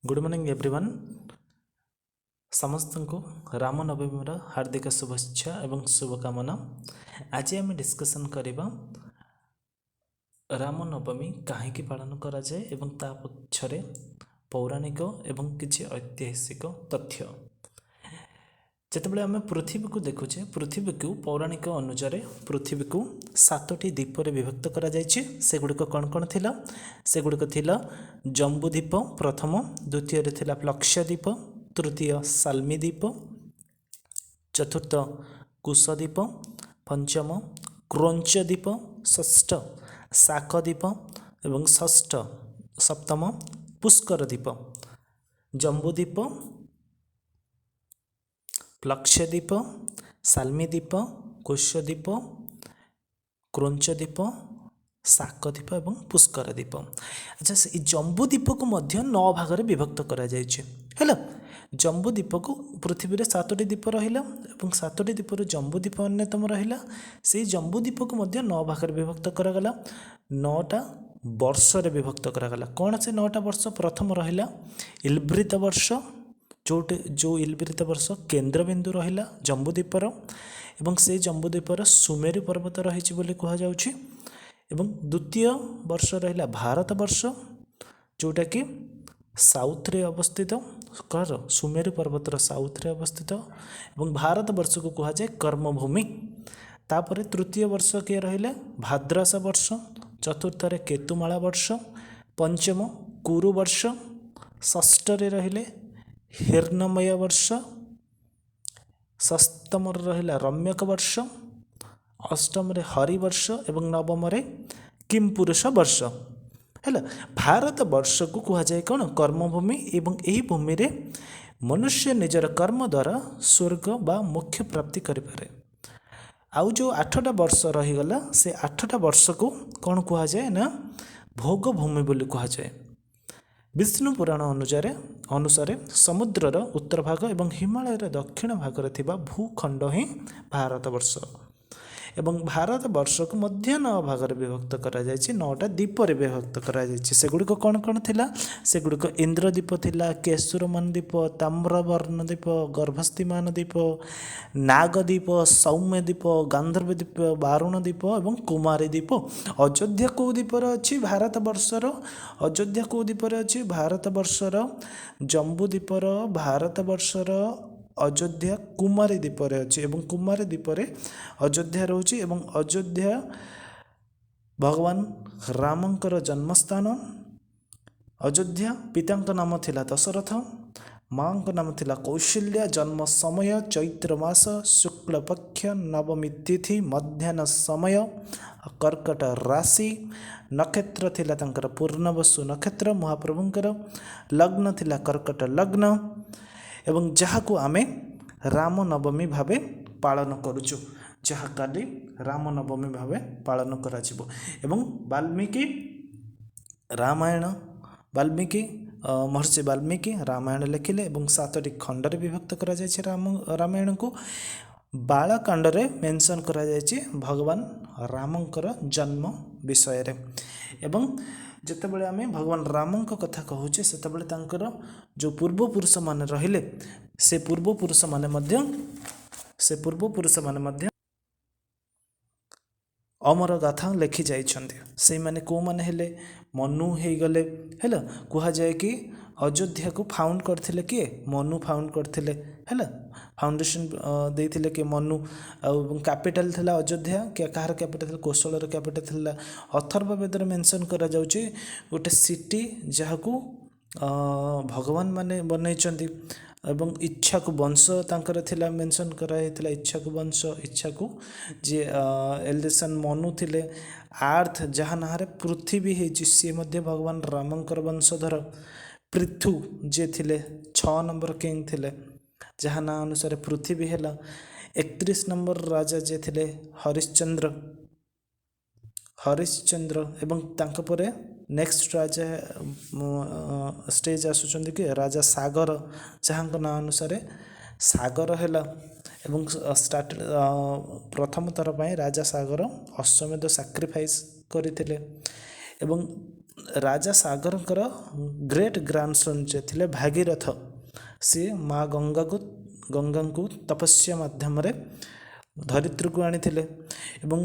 Good morning everyone. समस्त को रामनवमीर हार्दिक शुभेच्छा एवं शुभकामना। आज आम डिस्कसन करवा रामनवमी कहीं पालन करा जाए एवं ता पछरे पौराणिक एवं किछि ऐतिहासिक तथ्य। जितेबाला आम पृथ्वी को देखुचे, पृथ्वी को पौराणिक अनुसार पृथ्वी को 7टी द्वीपर विभक्त करा जायछि। सेगुड़िक कौन कौन थिला? सेगुड़िक थिला जम्बूद्वीप प्रथम, द्वितीय थिला प्लक्षद्वीप, तृतीय साल्मीद्वीप, चतुर्थ कुशद्वीप, पंचम क्रौंचद्वीप, षष्ठ शाकद्वीप एवं षष्ठ सप्तम पुष्करद्वीप। जम्बूद्वीप, प्लक्षद्वीप, साल्मीद्वीप, कुशद्वीप, क्रौंचद्वीप, शाकद्वीप एवं पुष्करद्वीप। अच्छा, से जम्बूद्वीप को मध्य 9 भाग में विभक्त करा जायछि। हैला, जम्बूद्वीप को पृथ्वी रे 7टी द्वीप रहिला एवं 7टी द्वीपर जम्बूद्वीप अन्यतम रहिला। से जम्बूद्वीप को मध्य 9 भाग में विभक्त करागला। 9टा वर्ष रे विभक्त करागला। कौन से 9टा वर्ष? प्रथम रहिला इलब्रित वर्ष, जो इलब्रित वर्ष केन्द्रबिंदु रहिला जम्बूद्वीपर एवं से जम्बूद्वीपर सुमेरु पर्वत रही बोली कह जाउछि। एवं द्वितीय वर्ष रहिला भारत वर्ष, जोटा कि साउथ रे अवस्थित, कर सुमेरु पर्वतर साउथ रे अवस्थित एवं भारत वर्ष को कह जाए कर्मभूमि। तापर तृतीय वर्ष के रहिले भाद्रास वर्ष, चतुर्थ रे केतुमाला वर्ष, पंचम कुरु वर्ष, षष्ठ रे रहिले हिर्णमय वर्ष, सप्तम रहिला रम्यक वर्ष, अष्टम रे हरिवर्ष एवं नवम रे किमपुरुष वर्ष। है भारत वर्ष को कह जाए कौन? कर्मभूमि। एवं यही भूमि रे मनुष्य निजर कर्म द्वारा स्वर्ग बा मोक्ष प्राप्ति करें। आउ जो 8टा वर्ष रहीगला, से 8टा वर्ष को कौन कह जाए ना भोग भूमि बोली कह जाए। विष्णु पुराण अनुसार समुद्रर उत्तर भाग एवं हिमालयर दक्षिण भाग में थिबा भूखंड ही भारतवर्ष। एवं भारत वर्ष को मध्य 9 भाग में विभक्त करा जायछि। 9टा द्वीप रे विभक्त करा जायछि। सेगुड़िक कौन कौन थिला? सेगुड़िक इंद्रद्वीप थिला, केशुरमान द्वीप, ताम्रवर्ण द्वीप, गर्भस्थिमान द्वीप, नागद्वीप, सौम्यद्वीप, गांधर्व द्वीप, बारुण द्वीप एवं कुमारी द्वीप। अयोध्या को द्वीपर अच्छी भारत वर्षर? अयोध्या को द्वीपर अच्छी भारत वर्षर? जम्बूद्वीपर भारत वर्षर अयोध्या कुमारी द्वीपर अच्छी एवं कुमारी द्वीपर अयोध्या रोचे। एवं अयोध्या भगवान रामंकर जन्मस्थान। अयोध्या पितांक नाम थिला दशरथ, माँ नाम थिला कौशल्या। जन्म समय चैत्र मास शुक्ल पक्ष नवमी तिथि मध्याह्न समय, कर्कट राशि। नक्षत्र थिला तांकर पूर्णवसु नक्षत्र महाप्रभुंकर। लग्न थिला कर्कट लग्न। एवं जहाँ को आमे रामनवमी भावे पालन करुचु, जहाँ काली रामनवमी भावे पालन करा जिवो। एवं वाल्मीकि रामायण, वाल्मीकि महर्षि वाल्मीकि रामायण लिखिले एवं 7टी खंड विभक्त करा जायछि। रामायण को बालकांड रे मेंशन करा जायछि भगवान रामंकर जन्म विषय रे। एवं जितेबाला आम भगवान राम कथा कहूचे, सेतेबाला तांकर जो पूर्वपुरुष माने रहिले, से पूर्वपुरुष माने अमर गाथा लिखि जाइछन्ते। से माने को माने हेले मनु हे गले। हैला, कहा जाए कि अयोध्या को फाउंड करथिले किए? मनु फाउंड करथिले। हैला, फाउंडेशन देथिले कि मनु। कैपिटल थिला अयोध्या। क्या कहार कैपिटल? कोशलर कैपिटल थिला। अथर्ववेद रे मेंशन करा जाउची गोटे सिटी जहाँ को भगवान माने बनैचंती। एवं इच्छाकू वंश तांकर थिला मेंशन कराइथिला। इच्छाकू वंश, इच्छाकू जे एल्डेसन मनु थिले। आर्थ जहाँ नारे पृथ्वी हेछि, सी मध्य भगवान रामंकर वंशधर। पृथु जे थिले 6 नंबर किंग थिले, जहाँ ना अनुसार पृथ्वी हैला। 31 नंबर राजा जे थिले हरिश्चंद्र। एवं तांका परे नेक्स्ट राजा स्टेज आसुचंदी कि राजा सागर, जहाँ ना अनुसार सागर हैला। एवं स्टार्ट प्रथम थर राजा सागर अश्वमेध सैक्रिफाइस करथिले। एवं राजा सागरଙ୍କର ग्रेट ग्रांडसन जे थिले भागीरथ सी माँ गंगाଙ୍କୁ तपस्या माध्यम धरित्री को आनी एवं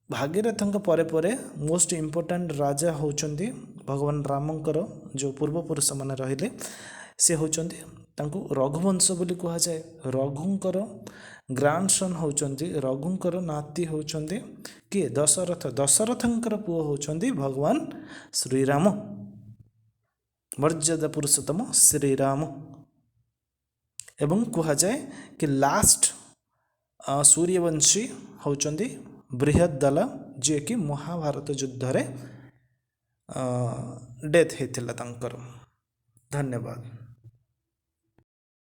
भागीरथଙ୍କ ପରେ ପରେ मोस्ट इम्पोर्टाट राजा होचंदी भगवान रामଙ୍କର जो पूर्वपुरुष मैंने रहिले से होचंदी तांको रघुवंश बोली कहा जाए। रघुंकर ग्रांडसन होचंदी रघुंकर नाती होचंदी किए दशरथ दशरथंकर पुओ होचंदी भगवान श्रीराम मर्यादा पुरुषोत्तम श्रीराम। एवं कहा जाए कि लास्ट सूर्यवंशी होचंदी बृहद्दल जे कि महाभारत युद्ध रे डेथ होता। धन्यवाद।